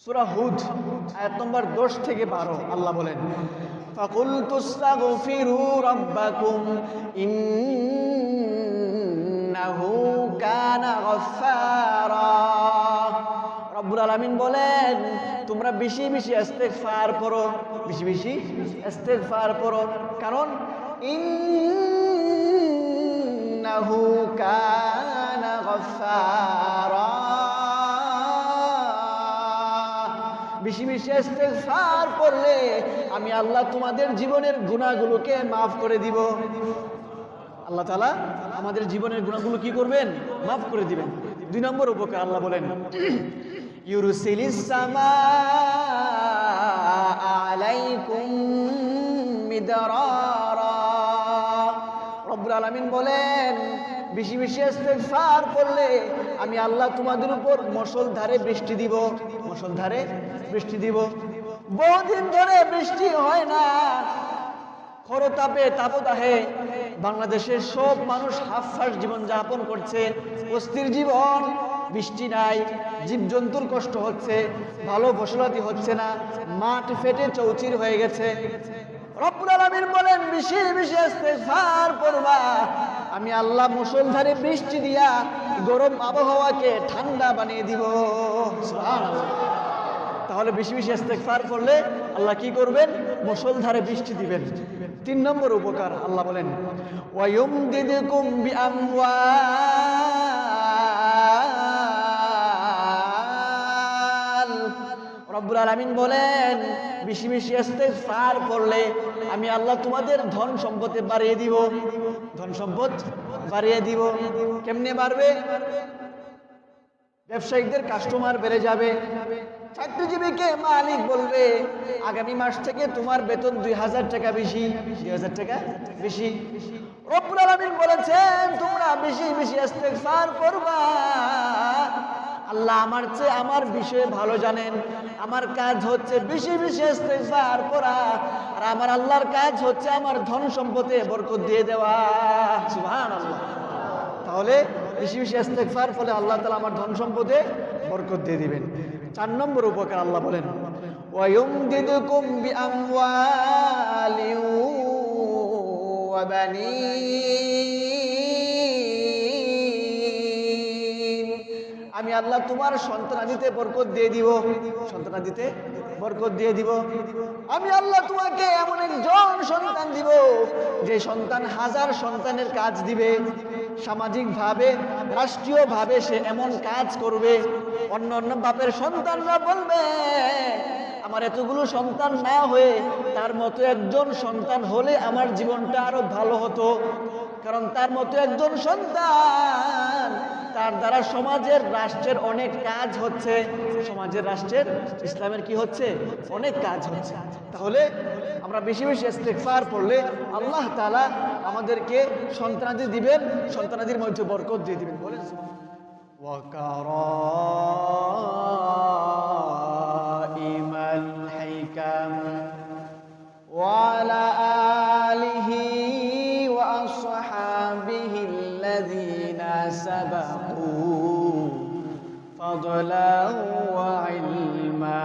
সূরা হুদ আয়াত নম্বর 10 থেকে 12 আল্লাহ বলেন, ফাকুলতু আস্তাগফিরু রাব্বাকুম ইন্নাহু কানা গাফফারা। রব্বুল আলামিন বলেন, তোমরা বেশি বেশি ইস্তিগফার করো, বেশি বেশি ইস্তিগফার করো, কারণ ইন্নাহু কানা গাফফারা। বেশি বেশি ইস্তিগফার করলে আমি আল্লাহ তোমাদের জীবনের গুনাহগুলোকে মাফ করে দিব। আল্লাহ তাআলা আমাদের জীবনের গুনাহগুলো কি করবেন? মাফ করে দিবেন। 2 নম্বর উপকার আল্লাহ বলেন, ইউরসিলিস সামাআ আলাইকুম মিদরারা। রব্বুল আলামিন বলেন, বেশি বেশি ইস্তিগফার করলে আমি আল্লাহ তোমাদের উপর মুষলধারে বৃষ্টি দিব, মুষলধারে বৃষ্টি দিব। বহুদিন ধরে বৃষ্টি হয় না, খরতাপে তাপদাহে বাংলাদেশের সব মানুষ হাফফাস জীবন যাপন করছে, অস্থির জীবন। বৃষ্টি নাই, জীবজন্তুর কষ্ট হচ্ছে, ভালো ফসলাদি হচ্ছে না, মাঠ ফেটে চৌচির হয়ে গেছে। রব্বুল আলামিন বলেন, বেশি বেশি ইস্তিগফার করবা, আমি আল্লাহ মুষলধারে বৃষ্টি দিয়া গরম আবহাওয়াকে ঠান্ডা বানিয়ে দিব। সুবহানাল্লাহ। তাহলে বেশি বেশি ইস্তিগফার করলে আল্লাহ কি করবেন? মুষলধারে বৃষ্টি দিবেন। 3 নম্বর উপকার আল্লাহ বলেন, ওয়ায়ুমদিদকুম বিআমওয়াল। রব্বুল আলামিন বলেন, বেশি বেশি ইস্তিগফার করলে আমি আল্লাহ তোমাদের ধন সম্পদে বাড়িয়ে দিব, ধন সম্পদ বাড়িয়ে দিব। কেমনে বাড়বে? ব্যবসায়িকদের কাস্টমার বেড়ে যাবে, চাকরিজীবীকে মালিক বলবে, আগামী মাস থেকে তোমার বেতন 2000 টাকা বেশি, 2000 টাকা বেশি। রব্বুল আলামিন বলেছেন, তোমরা বেশি বেশি ইস্তিগফার করবা। আল্লাহ আমার চেয়ে আমার বিষয়ে ভালো জানেন। আমার কাজ হচ্ছে বেশি বেশি ইস্তিগফার করা, আর আমার আল্লাহর কাজ হচ্ছে আমার ধন সম্পদে বরকত দিয়ে দেওয়া। সুবহানাল্লাহ। তাহলে বেশি বেশি ইস্তিগফার ফলে আল্লাহ তাআলা আমার ধন সম্পদে বরকত দিয়ে দিবেন। 4 নম্বর উপকার আল্লাহ বলেন, ওয়ায়ুমদিদকুম বিআমওয়ালিন ওয়া বানিন। আমি আল্লাহ তোমার সন্তানাদিতে বরকত দিয়ে দিব, সন্তানাদিতে বরকত দিয়ে দিব। আমি আল্লাহ তোমাকে এমন একজন সন্তান দিব, যে সন্তান 1000 সন্তানের কাজ দিবে। সামাজিকভাবে, রাষ্ট্রীয়ভাবে সে এমন কাজ করবে, অন্য অন্য বাপের সন্তানরা বলবে, আমার এতগুলো সন্তান না হয়ে তার মতো একজন সন্তান হলে আমার জীবনটা আরো ভালো হতো। কারণ তার মতো একজন সন্তান, তার দ্বারা সমাজের, রাষ্ট্রের অনেক কাজ হচ্ছে, সমাজের, রাষ্ট্রের, ইসলামের কি হচ্ছে? অনেক কাজ হচ্ছে। তাহলে আমরা বেশি বেশি ইস্তিগফার পড়লে আল্লাহ তাআলা আমাদেরকে সন্তানাদি দিবেন, সন্তানাদির মধ্যে বরকত দিয়ে দিবেন। বলেন, ওয়াকারাইমাল হিকাম ওয়া আলা আলিহি ওয়া আসহাবিহিল্লাযীনা সাবাকু ফাদলান ওয়া ইলমা।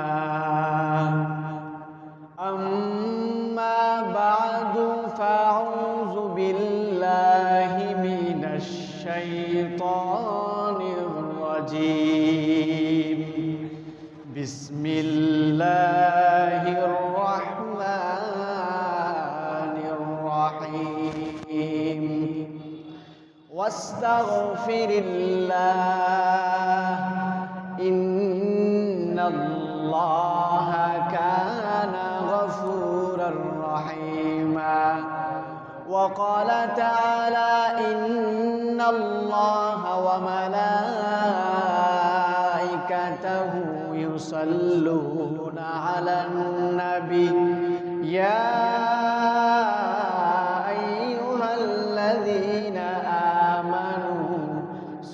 أما بعد فأعوذ بالله من الشيطان الرجيم. بسم الله الرحمن الرحيم. واستغفر الله إن الله كان غفورا رحيما. وقال تعالى إن الله وملائكته يصلون على النبي يا أيها الذين آمنوا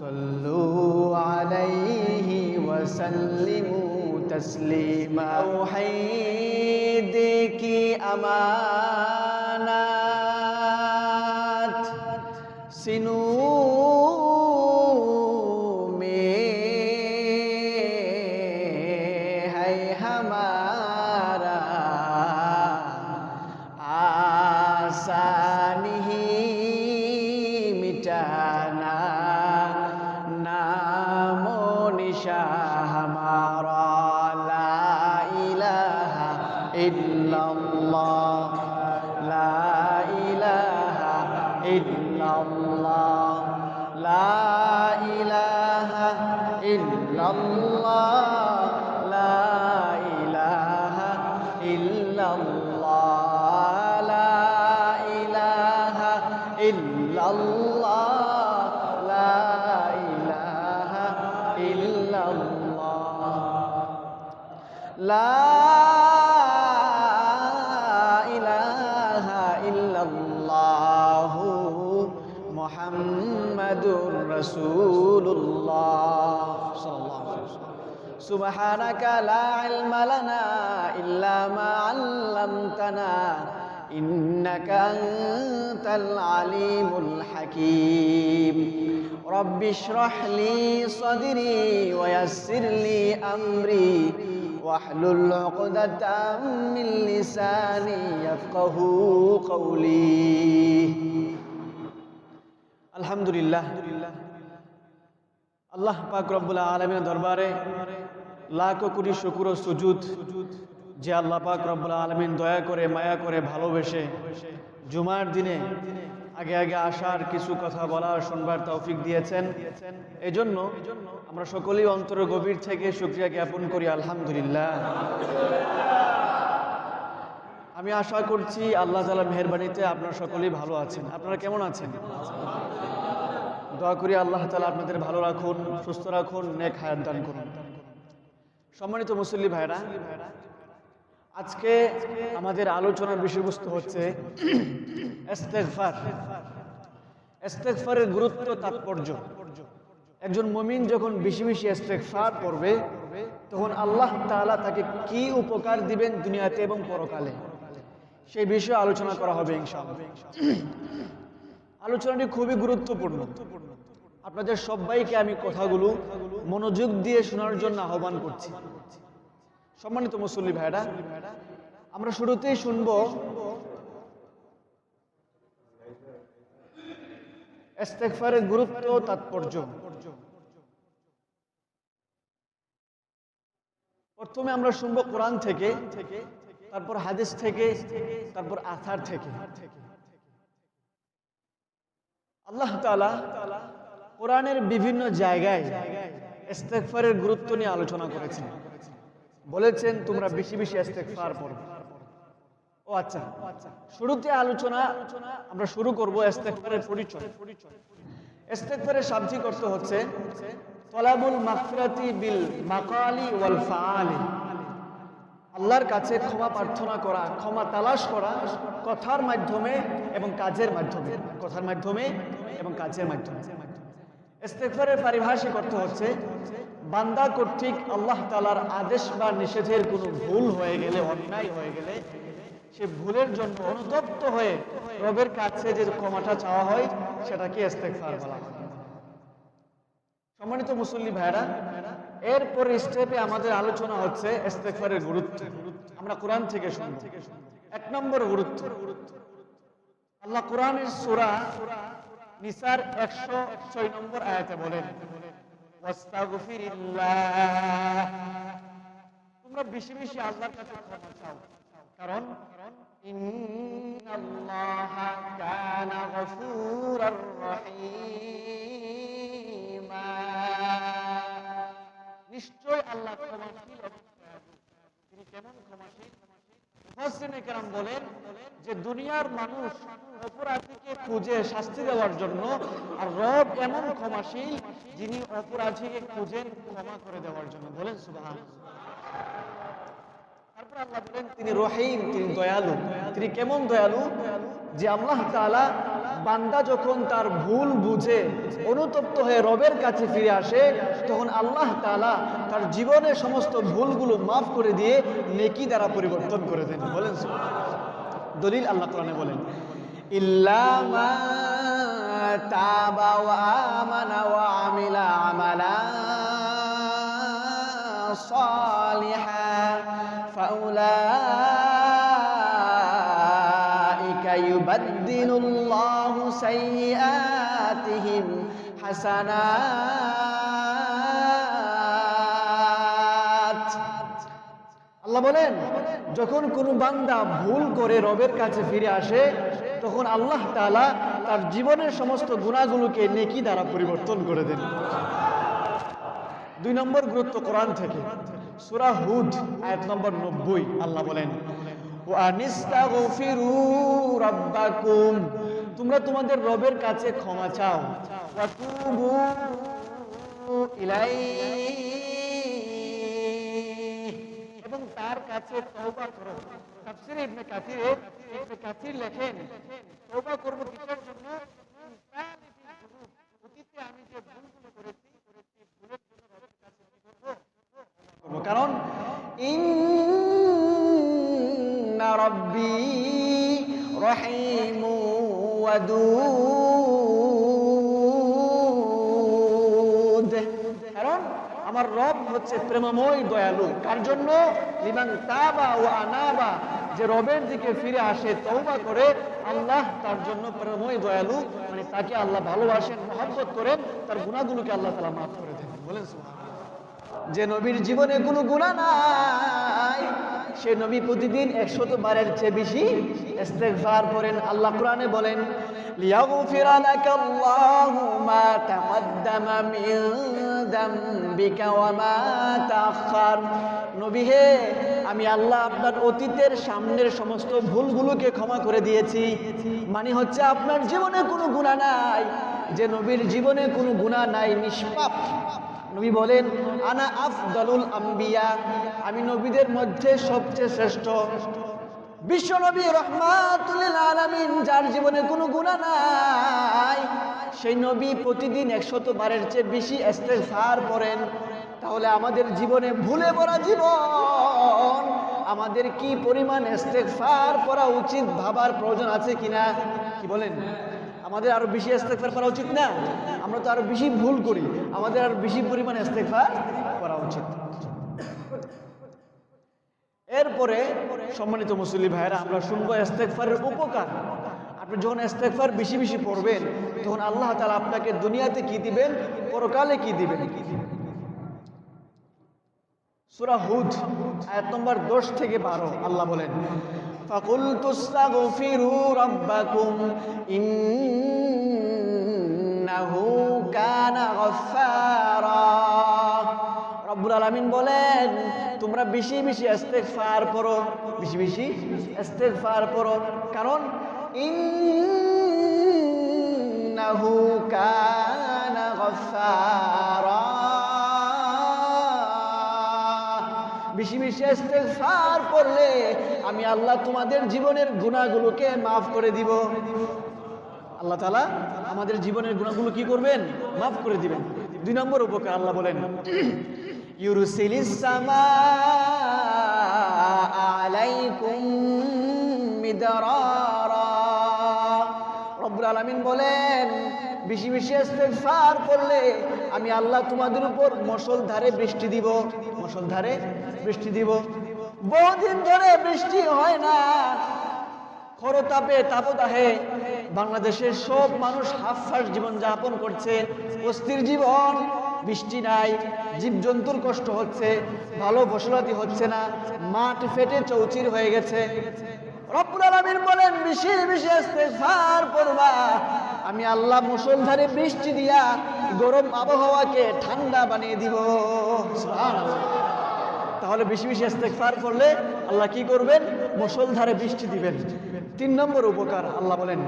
صلوا عليه وسلموا تسليما. توحید کی امانات سینوں میں ہے शाह हमारा ला इलाहा इल्लल्लाह ला इलाहा इल्लल्लाह ला इलाहा इल्लल्लाह ला इलाहा इल्लल्लाह ला इलाहा इल्लल्लाह ला इलाहा इल्लल्लाह ला इलाहा इल्लल्लाह मुहम्मदुर रसूलुल्लाह सल्लल्लाहु अलैहि वसल्लम सुब्हानाका ला इल्मा लना इल्ला मा 'अल्लमतना इन्नका अंतल अलीमुल हकीम रब्बि इश्रह ली सदरी व यस्सिर ली अमरी वाहलुल उक़दतम मिन लिसानी यफ्क़हू क़ौली। আলহামদুলিল্লাহ, আল্লাহ পাক রব্বুল আলামিনের দরবারে লাখ কোটি শুকর ও সুজুদ যে আল্লাহ পাক রব্বুল আলামিন দয়া করে মায়া করে ভালোবেসে জুমার দিনে আগে আগে আসার কিছু কথা বলার শুনবার তৌফিক দিয়েছেন। এজন্য আমরা সকলেই অন্তরের গভীর থেকে শুকরিয়া জ্ঞাপন করি আলহামদুলিল্লাহ। আমি আশা করছি আল্লাহ তাআলার মেহেরবানিতে আপনারা সকলেই ভালো আছেন। আপনারা কেমন আছেন? দোয়া করি আল্লাহ তাআলা আপনাদের ভালো রাখুন, সুস্থ রাখুন, নেক হায়াত দান করুন। সম্মানিত মুসল্লি ভাইরা, আজকে আমাদের আলোচনার বিষয়বস্তু হচ্ছে ইস্তেগফার। ইস্তেগফারের গুরুত্ব, তাৎপর্য। একজন মুমিন যখন বেশি বেশি ইস্তেগফার করবে তখন আল্লাহ তাআলা তাকে কি উপকার দিবেন দুনিয়াতে এবং পরকালে, সেই বিষয়ে আলোচনা করা হবে ইনশাআল্লাহ। আলোচনাটি খুবই গুরুত্বপূর্ণ। আপনাদের সবাইকে আমি কথাগুলো মনোযোগ দিয়ে শোনার জন্য আহ্বান করছি। সম্মানিত মুসল্লি ভাইরা, আমরা শুরুতেই শুনবো ইস্তেগফারের গুরুত্ব, তাৎপর্য। প্রথমে আমরা শুনবো কোরআন থেকে, তারপর হাদিস থেকে, তারপর আথার থেকে। আল্লাহ তাআলা কোরআনের বিভিন্ন জায়গায় ইস্তেগফারের গুরুত্ব নিয়ে আলোচনা করেছেন। বলেছেন তোমরা বেশি বেশি ইস্তেগফার করো। ও আচ্ছা, শুরুতে আলোচনা আমরা শুরু করব ইস্তেগফারের পরিচয়। ইস্তেগফারের শাব্দিক অর্থ হচ্ছে তলাবুল মাগফিরাতি বিল মাকালি ওয়াল ফাআলি, আল্লাহর কাছে ক্ষমা প্রার্থনা করা, ক্ষমা তালাশ করা কথার মাধ্যমে এবং কাজের মাধ্যমে, কথার মাধ্যমে এবং কাজের মাধ্যমে। ইস্তেগফারের পারিভাষিক অর্থ হচ্ছে বান্দা কর্তৃক আল্লাহ তাআলার আদেশ বা নিষেধের কোনো ভুল হয়ে গেলে, অন্যায় হয়ে গেলে, সে ভুলের জন্য অনুতপ্ত হয়ে রবের কাছে যে ক্ষমাটা চাওয়া হয় সেটাকে ইস্তেগফার বলা হয়। সম্মানিত মুসল্লি ভাইরা, এরপর স্টেপে আমাদের আলোচনা হচ্ছে ইস্তেগফারের গুরুত্ব। আমরা কোরআন থেকে শুনব। এক নম্বর গুরুত্ব, আল্লাহ কোরআনের সূরা নিসার 106 নম্বর আয়াতে বলেন ওয়াস্তাগফিরিল্লাহ, তোমরা বেশি বেশি আল্লাহর কাছে ক্ষমা চাও, কারণ ইন্নাল্লাহা কানা গফুরার রহিমা, নিশ্চয় আল্লাহ ক্ষমাশীল এবং দয়ালু। তিনি কেমন ক্ষমাশীল? মুফাসসিরিনে কেরাম বলেন যে দুনিয়ার মানুষ অপরাধীকে খুঁজে শাস্তি দেওয়ার জন্য, আর রব এমন ক্ষমাশীল যিনি অপরাধীকে খুঁজেন ক্ষমা করে দেওয়ার জন্য। বলেন সুবহানাল্লাহ। তারপর আল্লাহ বলেন তিনি রহিম, তিনি দয়ালু। তিনি কেমন দয়ালু? যে আল্লাহ তাআলা বান্দা যখন তার ভুল বুঝে অনুতপ্ত হয়ে রবের কাছে ফিরে আসে, তখন আল্লাহ তাআলা তার জীবনের সমস্ত ভুলগুলো মাফ করে দিয়ে নেকি দ্বারা পরিবর্তন করে দেন। বলেন সুবহানাল্লাহ। দলিল আল্লাহ কোরআনে বলেন ইল্লা মা তাবা ওয়া আমানা ওয়া আমিলা আমালান সালিহান ফাউলাইকা ইউবাদদিলুল্লাহু সাইয়্যাতিহিম হাসানাত আল্লাহ বলেন যখন কোনো বান্দা ভুল করে রবের কাছে ফিরে আসে তখন আল্লাহ তাআলা তার জীবনের সমস্ত গুনাহগুলোকে নেকি দ্বারা পরিবর্তন করে দেন। 2 নম্বর গুরুত্ব কোরআন থেকে, সূরা হুদ আয়াত নম্বর 90 আল্লাহ বলেন ওয়া আনিস্তাগফিরু রাব্বাকুম, তোমরা তোমাদের রবের কাছে ক্ষমা চাও, ওয়া তুবু ইলাইহি, এবং তার কাছে তওবা করো। তাফসীরে ইবনে কাসির লেখেন তওবা করব কিসের জন্য? অতীতে আমি যে ভুলগুলো করেছি ভুলের জন্য রবের কাছে কি করব? কারণ ইন্না রাব্বি রহিমু ওয়াদুদ, কারণ আমার রব হচ্ছে প্রেমময় দয়ালু। কার জন্য? লিমান তাবা ওয়া আনাবা, যে রবের দিকে ফিরে আসে তওবা করে, আল্লাহ তার জন্য প্রেমময় দয়ালু, মানে তাকে আল্লাহ ভালোবাসেন, মহব্বত করেন, তার গুনাহগুলোকে আল্লাহ তাআলা মাফ করে দেন। বলেন সুবহানাল্লাহ। যে নবীর জীবনে কোনো গুনাহ নাই সে নবী প্রতিদিন 100 বারের চেয়ে বেশি ইস্তেগফার করেন। আল্লাহ কোরআনে বলেন লিয়াগফিরা লাকাল্লাহু মা তাকদ্দামা মিন যামবিকা ওয়া মা তাআখার, নবী হে আমি আল্লাহ আপনার অতীতের সামনের সমস্ত ভুলগুলোকে ক্ষমা করে দিয়েছি। মানে হচ্ছে আপনার জীবনে কোনো গুনাহ নাই। যে নবীর জীবনে কোনো গুনাহ নাই, নিষ্পাপ, নবী বলেন আনা আফদালুল আম্বিয়া, আমি নবীদের মধ্যে সবচেয়ে শ্রেষ্ঠ। বিশ্ব নবী রহমাতুল লিল আলামিন, যার জীবনে কোনো গুনাহ নাই, সেই নবী প্রতিদিন 100 বারের চেয়ে বেশি ইস্তেগফার করেন। তাহলে আমাদের জীবনে ভুলে ভরা জীবন, আমাদের কি পরিমাণ ইস্তেগফার করা উচিত ভাবার প্রয়োজন আছে কিনা? কি বলেন? আমাদের আরো বেশি ইস্তেগফার করা উচিত না? আমরা তো আরো বেশি ভুল করি, আমাদের আরো বেশি পরিমাণে ইস্তেগফার করা উচিত। এরপরে সম্মানিত মুসল্লি ভাইরা, আমরা শুনবো ইস্তেগফারের উপকার। আপনি যখন ইস্তেগফার বেশি বেশি পড়বেন তখন আল্লাহ তাআলা আপনাকে দুনিয়াতে কি দিবেন, পরকালে কি দিবেন। সূরা হুদ আয়াত নম্বর 10 থেকে 12 আল্লাহ বলেন ফাকুলতু আস্তাগফিরু রাব্বাকুম ইন্নাহু কানা গাফফারা, রব্বুল আলামিন বলেন তোমরা বেশি বেশি ইস্তেগফার করো, বেশি বেশি ইস্তেগফার করো, কারণ ইন্নাহু কানা গাফফারা, বেশি বেশি ইস্তেগফার করলে আমি আল্লাহ তোমাদের জীবনের গুনাহগুলোকে মাফ করে দিব। আল্লাহ তাআলা আমাদের জীবনের গুনাহগুলো কি করবেন? মাফ করে দিবেন। 2 নম্বর উপকার আল্লাহ বলেন ইউরসিলিস সামাআ আলাইকুম মিদরারা, রব্বুল আলামিন বলেন বেশি বেশি ইস্তেগফার করলে আমি আল্লাহ তোমাদের উপর মুষলধারে বৃষ্টি দিব, মুষলধারে বৃষ্টি দিব। বহুদিন ধরে বৃষ্টি হয় না, খরতাপে তাপদাহে বাংলাদেশের সব মানুষ হাফফাস জীবন যাপন করছে, অস্থির জীবন। বৃষ্টি নাই, জীবজন্তুর কষ্ট হচ্ছে, ভালো ফসলাতি হচ্ছে না, মাঠ ফেটে চৌচির হয়ে গেছে। রব্বুল আলামিন বলেন বেশি বেশি ইস্তেগফার করবা, আমি আল্লাহ মুষলধারে বৃষ্টি দিয়া গরম আবহাওয়াকে ঠান্ডা বানিয়ে দিব। সুবহানাল্লাহ। তাহলে বেশি বেশি ইস্তেগফার করলে আল্লাহ কি করবেন? মুষলধারে বৃষ্টি দিবেন। 3 নম্বর উপকার আল্লাহ বলেন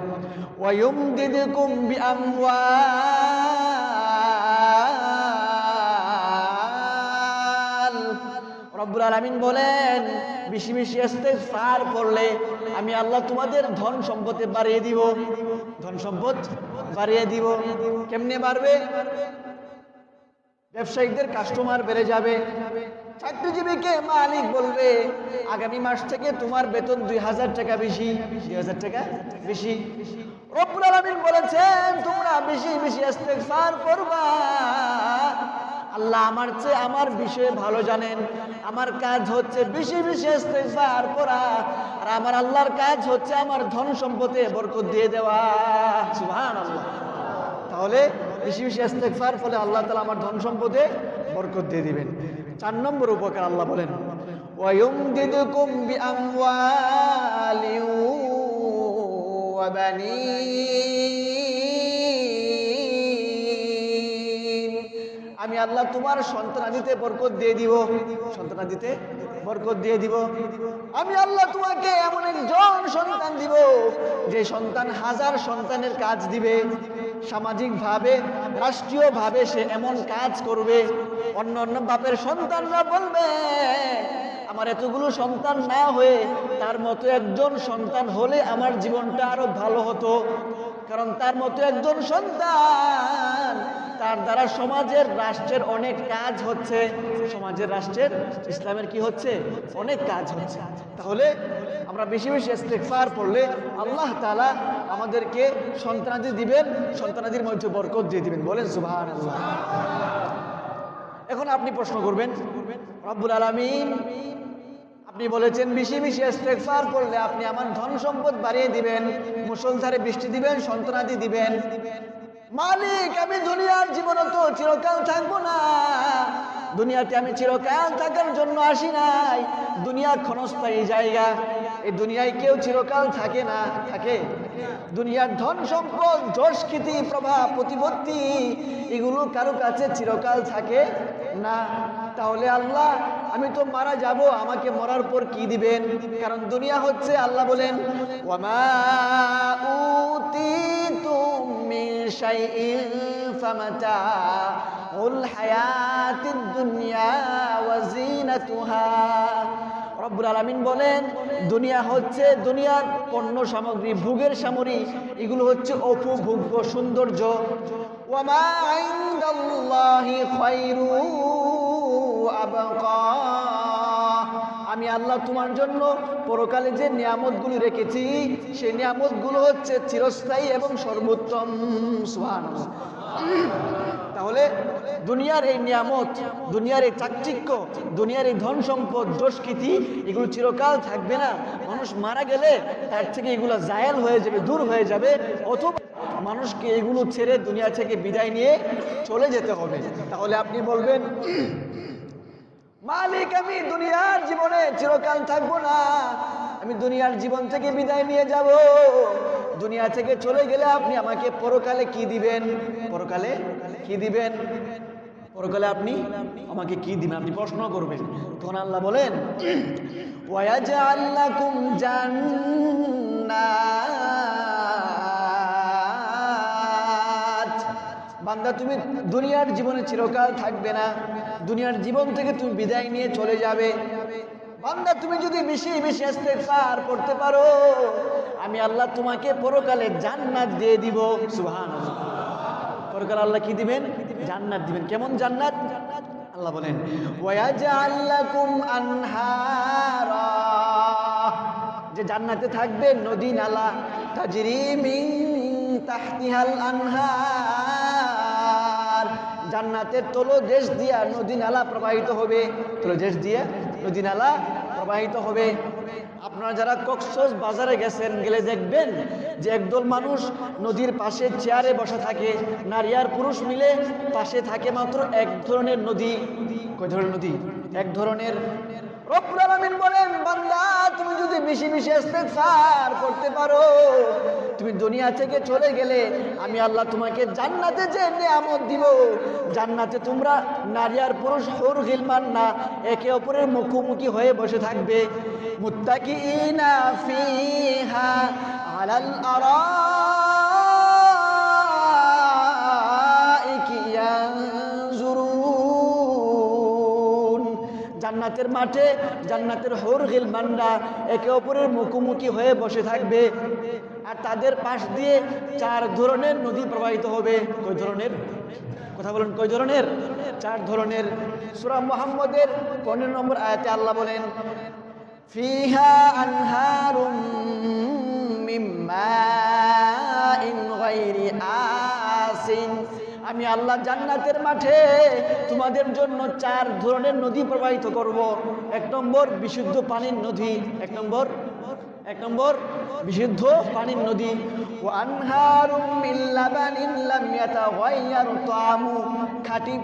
ওয়া ইউমদিদুকুম বিআমওয়াল, রব্বুল আলামিন বলেন বেশি বেশি ইস্তেগফার করলে আমি আল্লাহ তোমাদের ধন সম্পদে বাড়িয়ে দিব, ধন সম্পদ বাড়িয়ে দিব। কেমনে বাড়বে? ব্যবসায়িকদের কাস্টমার বেড়ে যাবে, চাকরিজীবীকে মালিক বলবে আগামী মাস থেকে তোমার বেতন 2000 টাকা বেশি, 2000 টাকা বেশি। রব্বুল আলামিন বলেছেন তোমরা বেশি বেশি ইস্তেগফার করবা। আল্লাহ আমার চেয়ে আমার বিষয়ে ভালো জানেন, আমার কাজ হচ্ছে বেশি বেশি ইস্তেগফার করা, আর আমার আল্লাহর কাজ হচ্ছে আমার ধন সম্পদে বরকত দিয়ে দেওয়া। সুবহানাল্লাহ। তাহলে বেশি বেশি ইস্তেগফার ফলে আল্লাহ তাআলা আমার ধন সম্পদে বরকত দিয়ে দিবেন। 4 নম্বর উপকার আল্লাহ বলেন ওয়ায়ুমদিদকুম বিআমওয়ালিন ওয়া বানিন। আমি আল্লাহ তোমার সন্তানাদিতে বরকত দিয়ে দিব, সন্তানাদিতে বরকত দিয়ে দিব। আমি আল্লাহ তোমাকে এমন একজন সন্তান দিব যে সন্তান হাজার সন্তানের কাজ দিবে, সামাজিকভাবে রাষ্ট্রীয়ভাবে সে এমন কাজ করবে। অন্য অন্য বাপের সন্তানরা বলবে আমার এতগুলো সন্তান না হয়ে তার মতো একজন সন্তান হলে আমার জীবনটা আরো ভালো হতো, কারণ তার মতো একজন সন্তান তার দ্বারা সমাজের রাষ্ট্রের অনেক কাজ হচ্ছে, সমাজের রাষ্ট্রের ইসলামের কি হচ্ছে অনেক কাজ হচ্ছে। তাহলে আমরা বেশি বেশি ইস্তেগফার পড়লে আল্লাহ তাআলা আমাদেরকে সন্তানাদি দিবেন, সন্তানাদির মধ্যে বরকত দিয়ে দিবেন। বলেন সুবহানাল্লাহ। এখন আপনি প্রশ্ন করবেন রব্বুল আলামিন আপনি বলেছেন বেশি বেশি ইস্তেগফার করলে আপনি আমার ধন সম্পদ বাড়িয়ে দিবেন, মুষলধারে বৃষ্টি দিবেন, সন্তানাদি দিবেন। মালিক আমি দুনিয়ার জীবনে তো চিরকাল থাকবো না, দুনিয়াতে আমি চিরকাল থাকার জন্য আসি নাই। দুনিয়া ক্ষণস্থায়ী জায়গা, এই দুনিয়ায় কেউ চিরকাল থাকে না, থাকে? দুনিয়ার ধন সম্পদ, যশ খ্যাতি, প্রভাব, প্রতিপত্তি এগুলো কারো কাছে চিরকাল থাকে না। তাহলে আল্লাহ আমি তো মারা যাব, আমাকে মরার পর কি দিবেন? কারণ দুনিয়া হচ্ছে আল্লাহ বলেন ওয়ামা উতিতুম মিন শাইইন ফামাতাউল হায়াতিদ দুনিয়া ওয়া যিনাতুহা। রব্বুল আলামিন বলেন দুনিয়া হচ্ছে দুনিয়ার পণ্য সামগ্রী, ভোগের সামগ্রী, এগুলো হচ্ছে উপভোগ্য সৌন্দর্য। ওয়ামা ইনদাল্লাহি খায়রু আবকা। আমি আল্লাহ তোমার জন্য পরকালে যে নিয়ামতগুলো রেখেছি সেই নিয়ামতগুলো হচ্ছে চিরস্থায়ী এবং সর্বোত্তম। সুবহানাল্লাহ। তাহলে দুনিয়ার এই নিয়ামত, দুনিয়ার এই চাকচিক্য, দুনিয়ার এই ধন সম্পদ, যশ খ্যাতি এগুলো চিরকাল থাকবে না। মানুষ মারা গেলে তার থেকে এগুলো জায়েল হয়ে যাবে, দূর হয়ে যাবে, অথবা মানুষকে এগুলো ছেড়ে দুনিয়া থেকে বিদায় নিয়ে চলে যেতে হবে। তাহলে আপনি বলবেন মালিক আমি দুনিয়ার জীবনে চিরকাল থাকবো না, আমি দুনিয়ার জীবন থেকে বিদায় নিয়ে যাব। দুনিয়া থেকে চলে গেলে আপনি আমাকে পরকালে কি দিবেন? পরকালে কি দিবেন? পরকালে আপনি আমাকে কি দিবেন? আপনি প্রশ্ন করবেন। তখন আল্লাহ বলেন ওয়ায়াজআল লাকুম জান্নাত। বান্দা তুমি দুনিয়ার জীবনে চিরকাল থাকবে না, দুনিয়ার জীবন থেকে তুমি বিদায় নিয়ে চলে যাবে। বান্দা তুমি যদি বেশি বেশি ইস্তেগফার করতে পারো আমি আল্লাহ তোমাকে পরকালে জান্নাত দিয়ে দিব। সুবহানাল্লাহ। পরকালে আল্লাহ কি দিবেন? জান্নাত দিবেন। কেমন জান্নাত? আল্লাহ বলেন ওয়ায়াজআল লাকুম আনহারা। যে জান্নাতে থাকবে নদী নালা, তাজরি মিন তাহতিহাল আনহার। জান্নাতের তলদেশ দিয়া নদী নালা প্রবাহিত হবে, তলদেশ দিয়া নদী নালা প্রবাহিত হবে। আপনারা যারা কক্সবাজার বাজারে গেছেন, গেলে দেখবেন যে একদল মানুষ নদীর পাশে চেয়ারে বসে থাকে, নারী আর পুরুষ মিলে পাশে থাকে মাত্র এক ধরনের নদী। কয় ধরনের নদী? এক ধরনের। রব্বুল আলামিন বলেন বান্দা তুমি যদি বেশি বেশি ইস্তেগফার করতে পারো তুমি দুনিয়া থেকে চলে গেলে আমি আল্লাহ তোমাকে জান্নাতে যে নিয়ামত দিব, জান্নাতে তোমরা নারী আর পুরুষ হুর গিলমান না একে অপরের মুখোমুখি হয়ে বসে থাকবে। মুত্তাকিনা ফিহা আলাল আরাইকি ইয়ানজুরুন। জান্নাতের মাঠে জান্নাতের হুর গিলমানরা একে অপরের মুখোমুখি হয়ে বসে থাকবে, আর তাদের পাশ দিয়ে 4 ধরনের নদী প্রবাহিত হবে। কয় ধরনের? কথা বলেন, কয় ধরনের? 4 ধরনের। সূরা মুহাম্মদের 15 নম্বর আয়াতে আল্লাহ বলেন ফিহা আনহারুম মিন মাইন গায়রি আসিন। আমি আল্লাহ জান্নাতের মাঠে তোমাদের জন্য 4 ধরনের নদী প্রবাহিত করব। 1 নম্বর বিশুদ্ধ পানির নদী, 1 নম্বর এক নম্বর বিশুদ্ধ পানির নদী। ওয়া আনহারুম মিন লাবানিন লাম ইয়াতাগায়্যার তা'আমু, খাঁটি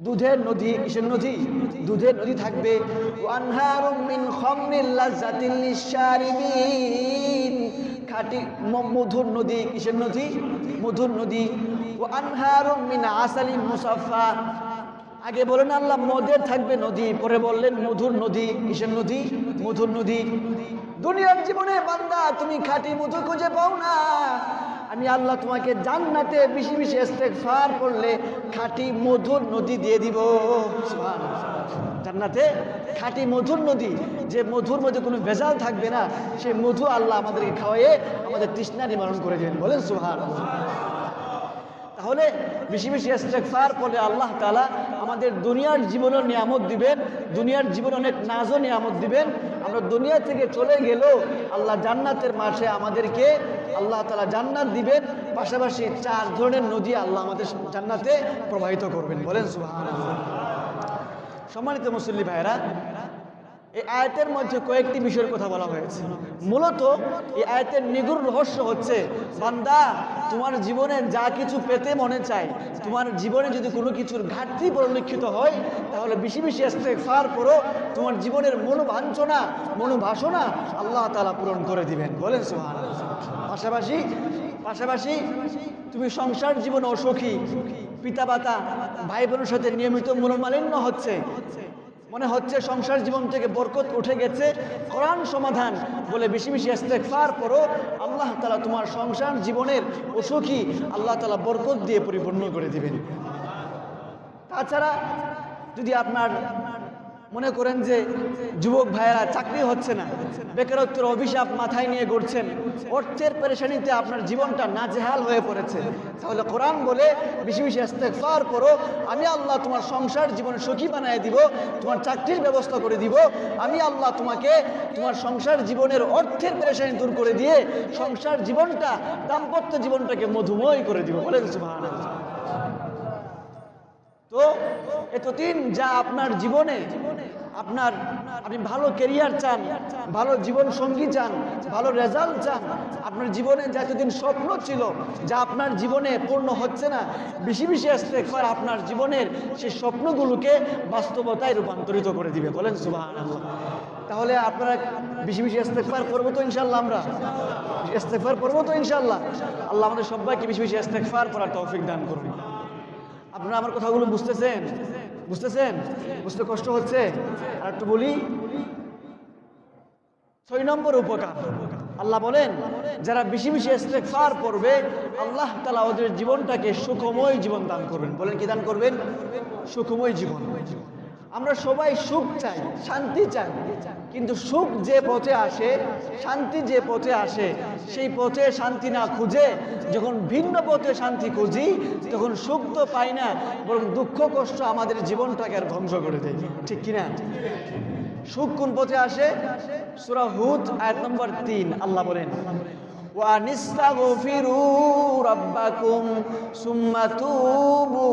দুধের নদী। কিসের নদী? দুধের নদী থাকবে। ওয়া আনহারুম মিন খামরিল লাযযাতিল লিশশারিবিন, খাঁটি মধুর নদী। কিসের নদী? মধুর নদী। ওয়া আনহারুম মিন আসালিন মুসাফফা, আগে বলেন আল্লাহ মদের থাকবে নদী, পরে বললেন মধুর নদী। কিসের নদী? মধুর নদী। দুনিয়ার জীবনে বান্দা তুমি খাঁটি মধু খুঁজে পাও না, আমি আল্লাহ তোমাকে জান্নাতে বেশি বেশি ইস্তেগফার করলে খাঁটি মধুর নদী দিয়ে দিব। সুবহানাল্লাহ। জান্নাতে খাঁটি মধুর নদী, যে মধুর মধ্যে কোনো ভেজাল থাকবে না, সেই মধু আল্লাহ আমাদেরকে খাওয়াইয়ে আমাদের তৃষ্ণা নিবারণ করে দেবেন। বলেন সুবহানাল্লাহ। তাহলে বেশি বেশি ইস্তেগফার করলে আল্লাহ তাআলা আমাদের দুনিয়ার জীবনের নিয়ামত দিবেন, দুনিয়ার জীবনে অনেক নাজ ও নিয়ামত দিবেন। আমরা দুনিয়া থেকে চলে গেলেও আল্লাহ জান্নাতের মাঝে আমাদেরকে আল্লাহ তাআলা জান্নাত দিবেন, পাশাপাশি 4 ধরনের নদী আল্লাহ আমাদের জান্নাতে প্রবাহিত করবেন। বলেন সুবহানাল্লাহ। সম্মানিত মুসল্লি ভাইরা, এই আয়াতের মধ্যে কয়েকটি বিষয়ের কথা বলা হয়েছে। মূলত এই আয়াতের নিগুড় রহস্য হচ্ছে, বান্দা তোমার জীবনে যা কিছু পেতে মনে চায়, তোমার জীবনে যদি কোনো কিছুর ঘাটতি পরিলক্ষিত হয়, তাহলে বেশি বেশি ইস্তেগফার করো, তোমার জীবনের মনোবাঞ্ছনা মনোবাসনা আল্লাহ তাআলা পূরণ করে দিবেন। বলেন সুবহানাল্লাহ। পাশাপাশি তুমি সংসার জীবন অসুখী, পিতামাতা ভাই বোনের সাথে নিয়মিত মনোমালিন্য হচ্ছে, মনে হচ্ছে সংসার জীবন থেকে বরকত উঠে গেছে, কোরআন সমাধান বলে বেশি বেশি ইস্তেগফার করো, আল্লাহ তাআলা তোমার সংসার জীবনের অসুখী আল্লাহ তাআলা বরকত দিয়ে পরিপূর্ণ করে দিবেন। তাছাড়া যদি আপনার মনে করেন যে যুবক ভাইয়েরা চাকরি হচ্ছে না, বেকারত্বের অভিশাপ মাথায় নিয়ে ঘুরছেন, অর্থের পেরেশানিতে আপনার জীবনটা নাজেহাল হয়ে পড়েছে, তাহলে কোরআন বলে বেশি বেশি ইস্তেগফার করো, আমি আল্লাহ তোমার সংসার জীবনে সুখী বানিয়ে দিব, তোমার চাকরির ব্যবস্থা করে দিব, আমি আল্লাহ তোমাকে তোমার সংসার জীবনের অর্থের পেরেশানি দূর করে দিয়ে সংসার জীবনটা, দাম্পত্য জীবনটাকে মধুময় করে দিব। বলেন সুবহানাল্লাহ। তো এতদিন যা আপনার জীবনে আপনি ভালো ক্যারিয়ার চান, ভালো জীবন সঙ্গী চান, ভালো রেজাল্ট চান, আপনার জীবনে যা এতদিন স্বপ্ন ছিল, যা আপনার জীবনে পূর্ণ হচ্ছে না, বেশি বেশি ইস্তেগফার আপনার জীবনের সেই স্বপ্নগুলোকে বাস্তবতায় রূপান্তরিত করে দিবে। বলেন সুবহানাল্লাহ। তাহলে আপনারা বেশি বেশি ইস্তেগফার করবো তো ইনশাআল্লাহ? আমরা ইস্তেগফার করবো তো ইনশাআল্লাহ? আল্লাহ আমাদের সবাইকে বেশি বেশি ইস্তেগফার করার তৌফিক দান করুন। আপনারা আমার কথাগুলো বুঝতেছেন? বুঝতে কষ্ট হচ্ছে? আর একটু বলি, 6 নম্বর উপকার আল্লাহ বলেন, যারা বেশি বেশি ইস্তেগফার করবে আল্লাহ তাআলা ওদের জীবনটাকে সুখময় জীবন দান করবেন। বলেন কি দান করবেন? সুখময় জীবন। আমরা সবাই সুখ চাই, শান্তি চাই, কিন্তু সুখ যে পথে আসে, শান্তি যে পথে আসে, সেই পথে শান্তি না খুঁজে যখন ভিন্ন পথে শান্তি খুঁজি, তখন সুখ তো পাই না, বরং দুঃখ কষ্ট আমাদের জীবনটাকে আর ধ্বংস করে দেয়। ঠিক কিনা? সুখ কোন পথে আসে? সূরা হুদ আয়াত নম্বর 3 আল্লাহ বলেন, ওয়া নিস্তাগফিরু রাব্বাকুম সুম্মা তুবু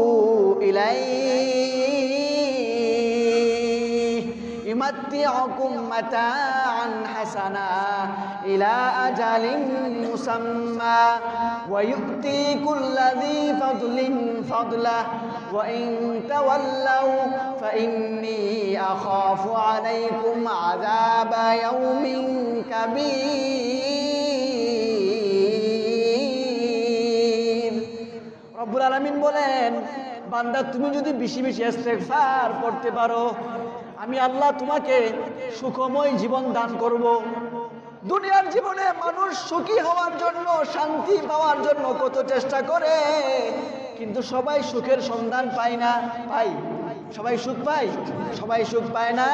ইলাইহি يمتعكم متاعا حسنا إلى أجل مسمى ويؤتي كل ذي فضل فضله وإن تولوا فإني أخاف عليكم عذاب يوم كبير। রব্বুল আলামিন বলেন, বান্দা তুমি যদি বেশি বেশি ইস্তেগফার করতে পারো, আমি আল্লাহ তোমাকে সুখময় জীবন দান করব। দুনিয়ার জীবনে মানুষ সুখী হওয়ার জন্য, শান্তি পাওয়ার জন্য কত চেষ্টা করে, কিন্তু সবাই সুখের সন্ধান পায় না। সবাই সুখ পায়? সবাই সুখ পায় না।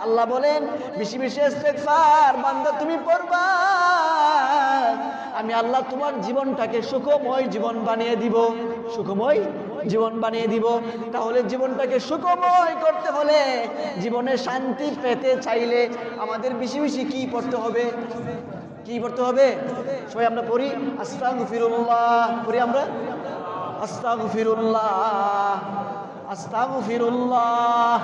আল্লাহ বলেন, বেশি বেশি ইস্তেগফার বান্দা তুমি করবা, আমি আল্লাহ তোমার জীবনটাকে সুখময় জীবন বানিয়ে দিব। সুখময় জীবন বানিয়ে দিব। তাহলে জীবনটাকে সুখময় করতে হলে, জীবনে শান্তি পেতে চাইলে আমাদের বেশি বেশি কি পড়তে হবে? কি পড়তে হবে? সবাই আমরা পড়ি আস্তাগফিরুল্লাহ। পড়ি আমরা আস্তাগফিরুল্লাহ, আস্তাগফিরুল্লাহ।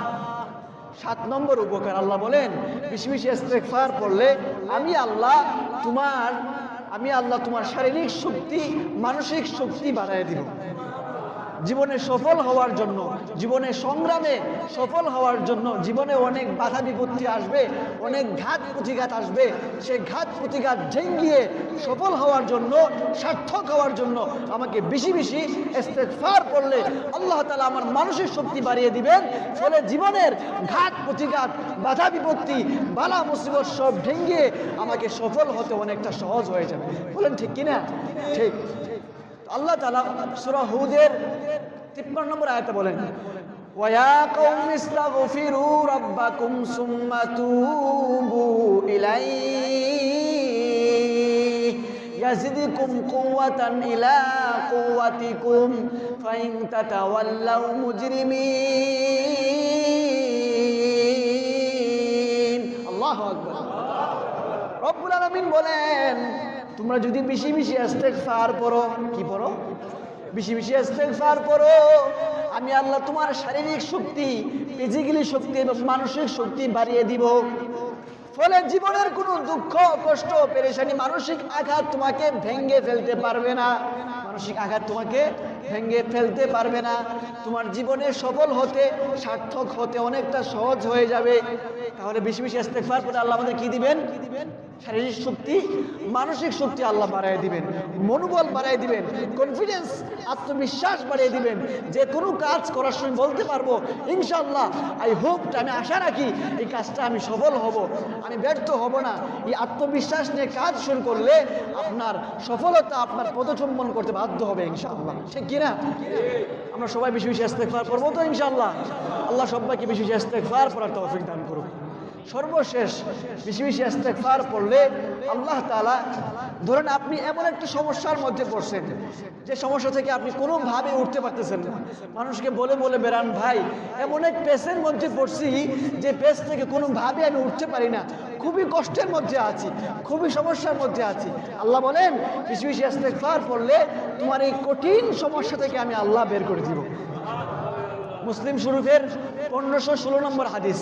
7 নম্বর উপকার আল্লাহ বলেন বেশি বেশি ইস্তেগফার পড়লে আমি আল্লাহ তোমার শারীরিক শক্তি মানসিক শক্তি বাড়ায় দিব। জীবনে সফল হওয়ার জন্য, জীবনে সংগ্রামে সফল হওয়ার জন্য, জীবনে অনেক বাধা বিপত্তি আসবে, অনেক ঘাত প্রতিঘাত আসবে, সেই ঘাত প্রতিঘাত ঝেঙ্গিয়ে সফল হওয়ার জন্য, সার্থক হওয়ার জন্য আমাকে বেশি বেশি ইস্তেগফার পড়লে আল্লাহ তাআলা আমার মানসিক শক্তি বাড়িয়ে দিবেন। ফলে জীবনের ঘাত প্রতিঘাত, বাধা বিপত্তি, বালা মুসিবত সব ঝেঙ্গিয়ে আমাকে সফল হতে অনেকটা সহজ হয়ে যাবে। বলেন ঠিক কিনা? ঠিক। আল্লাহ তাআলা সূরা হুদের 53 নম্বর আয়াতে বলেন ওয়া কওমি ইস্তাগফিরু রাব্বাকুম সুম্মা তুবু ইলাইহি ইয়াজিদকুম কুওয়াতান ইলা কুওয়াতিকুম ফাইন তাতাওয়াল্লাউ মুজরিমিন। আল্লাহু আকবার। রব্বুল আলামিন বলেন তোমরা যদি বেশি বেশি ইস্তেগফার পড়ো, কি পড়ো? বেশি বেশি ইস্তেগফার পড়ো, আমি আল্লাহ তোমার শারীরিক শক্তি, ফিজিক্যালি শক্তি এবং মানসিক শক্তি বাড়িয়ে দিব। ফলে জীবনের কোনো দুঃখ, কষ্ট, পেরেশানি, মানসিক আঘাত তোমাকে ভেঙে ফেলতে পারবে না। মানসিক আঘাত তোমাকে ভেঙে ফেলতে পারবে না। তোমার জীবনে সফল হতে, সার্থক হতে অনেকটা সহজ হয়ে যাবে। তাহলে বেশি বেশি ইস্তেগফার পড়ে আল্লাহ আমাদের কি দিবেন? শারীরিক শক্তি, মানসিক শক্তি আল্লাহ বাড়ায় দিবেন, মনোবল বাড়ায় দিবেন, কনফিডেন্স, আত্মবিশ্বাস বাড়িয়ে দিবেন। যে কোনো কাজ করার সময় বলতে পারবো ইনশাআল্লাহ, আই হোপ, আমি আশা রাখি এই কাজটা আমি সফল হব, আমি ব্যর্থ হব না। এই আত্মবিশ্বাস নিয়ে কাজ শুরু করলে আপনার সফলতা আপনার পদচুম্বন করতে বাধ্য হবে ইনশাআল্লাহ। ঠিক কিনা? আমরা সবাই বেশি বেশি ইস্তেগফার করবো তো ইনশাআল্লাহ। আল্লাহ সবাইকে বেশি বেশি ইস্তেগফার করার তৌফিক দান করুন। সর্বশেষ বেশি বেশি ইস্তেগফার পড়লে আল্লাহ তাআলা, ধরেন আপনি এমন একটা সমস্যার মধ্যে পড়ছেন যে সমস্যা থেকে আপনি কোনোভাবে উঠতে পারতেছেন না, মানুষকে বলে বলে বেড়ান ভাই এমন এক পেসের মধ্যে পড়ছি যে পেস থেকে কোনোভাবে আমি উঠতে পারি না, খুবই কষ্টের মধ্যে আছি, খুবই সমস্যার মধ্যে আছি। আল্লাহ বলেন বেশি বেশি ইস্তেগফার পড়লে তোমার এই কঠিন সমস্যা থেকে আমি আল্লাহ বের করে দিব। মুসলিম শরীফের 1516 নম্বর হাদিস,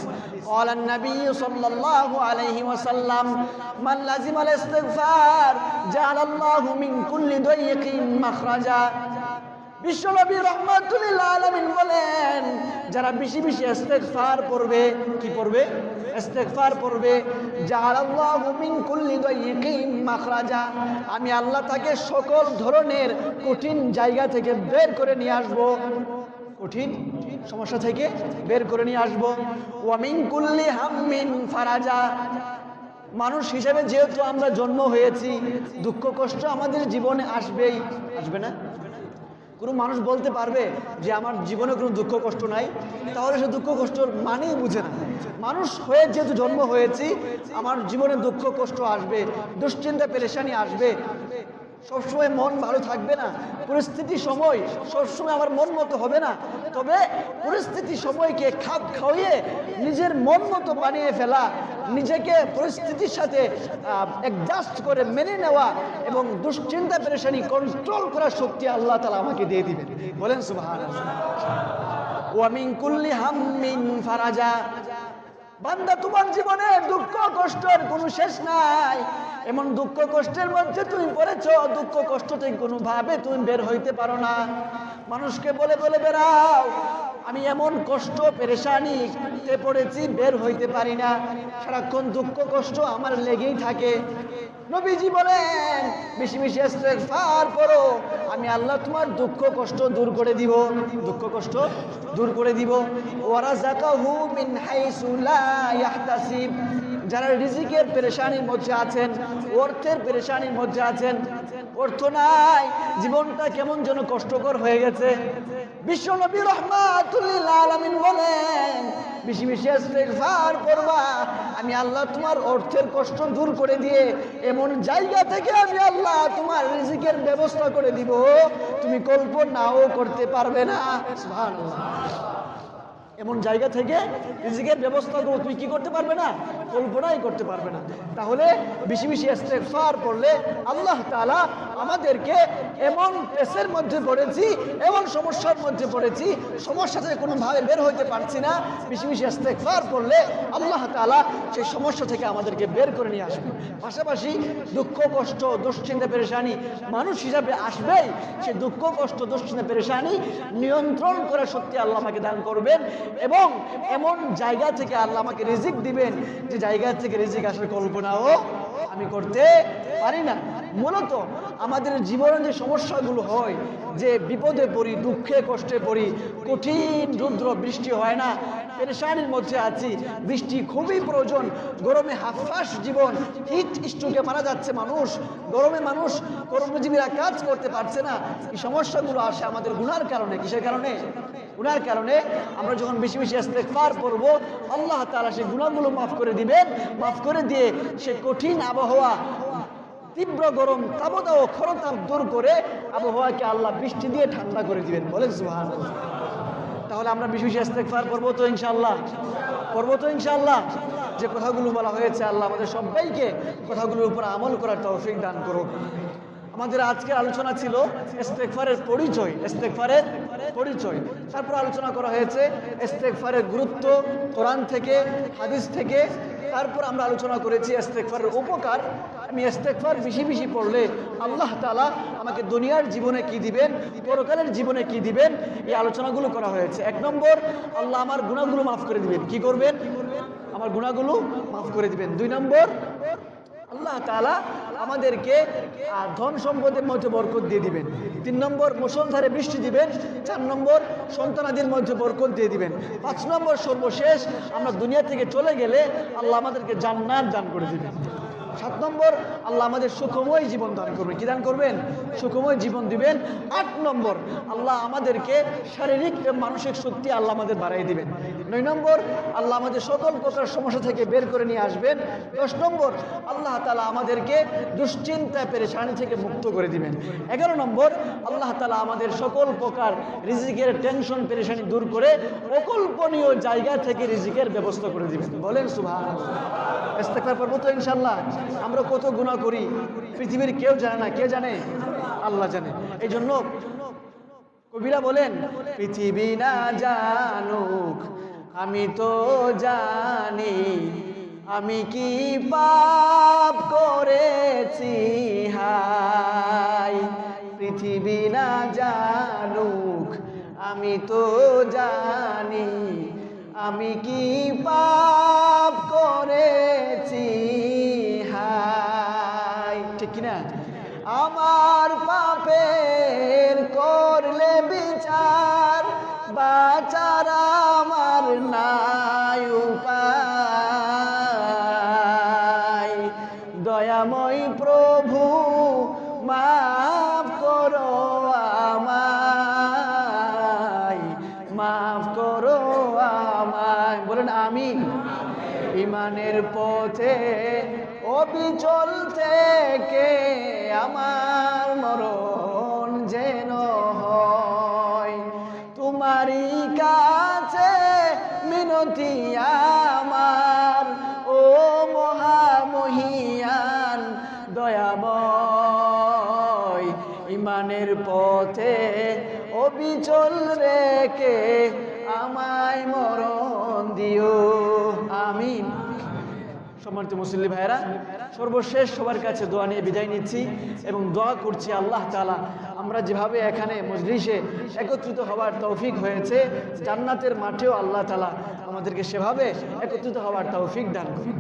ক্বালান নবী সাল্লাল্লাহু আলাইহি ওয়াসাল্লাম মান লাজিমাল ইস্তিগফার জাআলাল্লাহু মিন কুল্লি দাইয়িকিন মাখরাজা। বিশ্বনবী রাহমাতুল লিল আলামিন বলেন যারা বেশি বেশি ইস্তিগফার পড়বে, কি পড়বে? ইস্তিগফার পড়বে, জাআলাল্লাহু মিন কুল্লি দাইয়িকিন মাখরাজা, আমি আল্লাহ তাকে সকল ধরনের কঠিন জায়গা থেকে বের করে নিয়ে আসবো, কঠিন সমস্যা থেকে বের করে নিয়ে আসবো। ওয়া মিন কুল্লি হাম্মিন ফারাজা, মানুষ হিসেবে যেহেতু আমরা জন্ম হয়েছি, দুঃখ কষ্ট আমাদের জীবনে আসবেই, আসবে না? কোনো মানুষ বলতে পারবে যে আমার জীবনে কোনো দুঃখ কষ্ট নাই? তাহলে সে দুঃখ কষ্টর মানেই বুঝে না। মানুষ হয়ে যেহেতু জন্ম হয়েছি, আমার জীবনে দুঃখ কষ্ট আসবে, দুশ্চিন্তা পেরেশানি আসবে, সবসময় মন ভালো থাকবে না, পরিস্থিতি সময় সবসময় আমার মন মতো হবে না। তবে পরিস্থিতি সময়কে খাপ খাওয়িয়ে নিজের মন মতো বানিয়ে ফেলা, নিজেকে পরিস্থিতির সাথে অ্যাডজাস্ট করে মেনে নেওয়া এবং দুশ্চিন্তা পেরেশানি কন্ট্রোল করার শক্তি আল্লাহ তাআলা আমাকে দিয়ে দিবেন। বলেন সুবহানাল্লাহ। ওয়া মিন কুল্লি হাম্মিন ফারাজা, বান্দা তোমার জীবনে দুঃখ কষ্টের কোনো শেষ নাই। এমন দুঃখ কষ্টের মধ্যে তুমি পড়েছ, দুঃখ কষ্ট থেকে কোনোভাবে তুমি বের হইতে পারো না। মানুষকে বলে বলে বেড়াও আমি এমন কষ্ট পেরেশানিতে পড়েছি, বের হইতে পারি না, সারাক্ষণ দুঃখ কষ্ট আমার লেগেই থাকে। নবীজি বলেন বেশি বেশি ইস্তেগফার করো, আমি আল্লাহ তোমার দুঃখ কষ্ট দূর করে দিব, দুঃখ কষ্ট দূর করে দিব। ওয়ারাযাকাহু মিন হাইসু লা ইয়াহতাসিব, যারা রিজিকের পেরেশানির মধ্যে আছেন, অর্থের পেরেশানির মধ্যে আছেন, অর্থ নাই, জীবনটা কেমন যেন কষ্টকর হয়ে গেছে, বিশ্বনবী রাহমাতুল লিল আলামিন বলেন বেশি বেশি ইস্তেগফার করবা, আমি আল্লাহ তোমার অর্থের কষ্ট দূর করে দিয়ে এমন জায়গা থেকে আমি আল্লাহ তোমার রিজিকের ব্যবস্থা করে দিব তুমি কল্পনাও করতে পারবে না। সুবহানাল্লাহ। এমন জায়গা থেকে রিজিকের ব্যবস্থাগুলো তুমি কি করতে পারবে না, কল্পনাই করতে পারবে না। তাহলে বেশি বেশি ইস্তেগফার করলে আল্লাহ তাআলা আমাদেরকে এমন পেসের মধ্যে পড়েছি, এমন সমস্যার মধ্যে পড়েছি, সমস্যা থেকে কোনোভাবে বের হইতে পারছি না, বেশি বেশি ইস্তেগফার করলে আল্লাহ তাআলা সেই সমস্যা থেকে আমাদেরকে বের করে নিয়ে আসবে। পাশাপাশি দুঃখ কষ্ট দুশ্চিন্তা পেরেশানি মানুষ হিসাবে আসবেই, সেই দুঃখ কষ্ট দুশ্চিন্তা পেরেশানি নিয়ন্ত্রণ করে সত্যি আল্লাহ আমাকে দান করবেন এবং এমন জায়গা থেকে আল্লাহ আমাকে রিজিক দিবেন যে জায়গা থেকে রিজিক আসার কল্পনাও আমি করতে পারি না। মূলত আমাদের জীবনে যে সমস্যাগুলো হয়, যে বিপদে পড়ি, দুঃখে কষ্টে পড়ি, কঠিন রুদ্র বৃষ্টি হয় না, পেরেশানির মধ্যে আছি, বৃষ্টি খুবই প্রয়োজন, গরমে হাফফাস জীবন, হিট স্ট্রোকে মারা যাচ্ছে মানুষ, গরমে মানুষ কর্মজীবীরা কাজ করতে পারছে না। এই সমস্যাগুলো আসে আমাদের গুনার কারণে। কিসের কারণে? গুনার কারণে। আমরা যখন বেশি বেশি ইস্তেগফার করব আল্লাহ তাআলা সেই গুনাহগুলো মাফ করে দিবেন, মাফ করে দিয়ে সে কঠিন আবহাওয়া, তীব্র গরম, তাপদাহ খরতাপ দূর করে আবহাওয়াকে আল্লাহ বৃষ্টি দিয়ে ঠান্ডা করে দিবেন। বলেন সুবহানাল্লাহ। তাহলে আমরা বেশি বেশি ইস্তেগফার করবো তো ইনশাআল্লাহ, করবো তো ইনশাআল্লাহ। যে কথাগুলো বলা হয়েছে আল্লাহ আমাদের সবাইকে কথাগুলোর উপর আমল করার তৌফিক দান করুক। আমাদের আজকের আলোচনা ছিল ইস্তেগফারের পরিচয়, ইস্তেগফারের পরিচয়। তারপর আলোচনা করা হয়েছে ইস্তেগফারের গুরুত্ব কোরআন থেকে, হাদিস থেকে। তারপর আমরা আলোচনা করেছি ইস্তেগফারের উপকার। আমি ইস্তেগফার বেশি বেশি পড়লে আল্লাহ তাআলা আমাকে দুনিয়ার জীবনে কি দিবেন, পরকালের জীবনে কি দিবেন, এই আলোচনাগুলো করা হয়েছে। 1 নম্বর, আল্লাহ আমার গুনাহগুলো মাফ করে দিবেন। কি করবেন? আমার গুনাহগুলো মাফ করে দিবেন। 2 নম্বর, আল্লাহ তাআলা আমাদেরকে ধন সম্পদের মধ্যে বরকত দিয়ে দিবেন। 3 নম্বর, মুষলধারে বৃষ্টি দিবেন। 4 নম্বর, সন্তানাদির মধ্যে বরকত দিয়ে দিবেন। 5 নম্বর, সর্বশেষ আমরা দুনিয়া থেকে চলে গেলে আল্লাহ আমাদেরকে জান্নাত দান করে দিবেন। 7 নম্বর, আল্লাহ আমাদের সুখময় জীবন দান করবেন। কি দান করবেন? সুখময় জীবন দিবেন। 8 নম্বর, আল্লাহ আমাদেরকে শারীরিক এবং মানসিক শক্তি আল্লাহ আমাদের বাড়াই দিবেন। 9 নম্বর, আল্লাহ আমাদের সকল প্রকার সমস্যা থেকে বের করে নিয়ে আসবেন। 10 নম্বর, আল্লাহ তাআলা আমাদেরকে দুশ্চিন্তা পেরেশানি থেকে মুক্ত করে দিবেন। 11 নম্বর, আল্লাহ তাআলা আমাদের সকল প্রকার রিজিকের টেনশন পেরেশানি দূর করে অকল্পনীয় জায়গা থেকে রিজিকের ব্যবস্থা করে দিবেন। বলেন সুবহানাল্লাহ। ইস্তেগফার করব তো ইনশাআল্লাহ। আমরা কত গুনাহ করি পৃথিবীর কেউ জানে না। কে জানে? আল্লাহ জানে। এই জন্য কবিরা বলেন, পৃথিবী না জানুক আমি তো জানি, আমি কি পাপ করেছি হায়। পৃথিবী না জানুক আমি তো জানি, আমি কি পাপ করেছি হায়। ঠিক কিনা? আমার পাপের করলে বিচার, বাঁচার আমার নাই উপায়। দয়াময় প্রভু মাফ করো আমায়, মাফ করো আমায়। বলেন আমিন। ইমানের পথে অবিচল থেকে আমার মরণ যেন হয়, তোমারই কাছে মিনতি আমার, ও মহামহিয়ান দয়াময়। ইমানের পথে অবিচল রেখে আমায় মরণ দিও, আমিন। সম্মানিত মুসল্লি ভাইরা, সর্বশেষ সবার কাছে দোয়া নিয়ে বিদায় নিচ্ছি এবং দোয়া করছি আল্লাহ তাআলা আমরা যেভাবে এখানে মজলিসে একত্রিত হওয়ার তৌফিক হয়েছে, জান্নাতের মাঠেও আল্লাহ তাআলা আমাদেরকে সেভাবে একত্রিত হওয়ার তৌফিক দান করুন।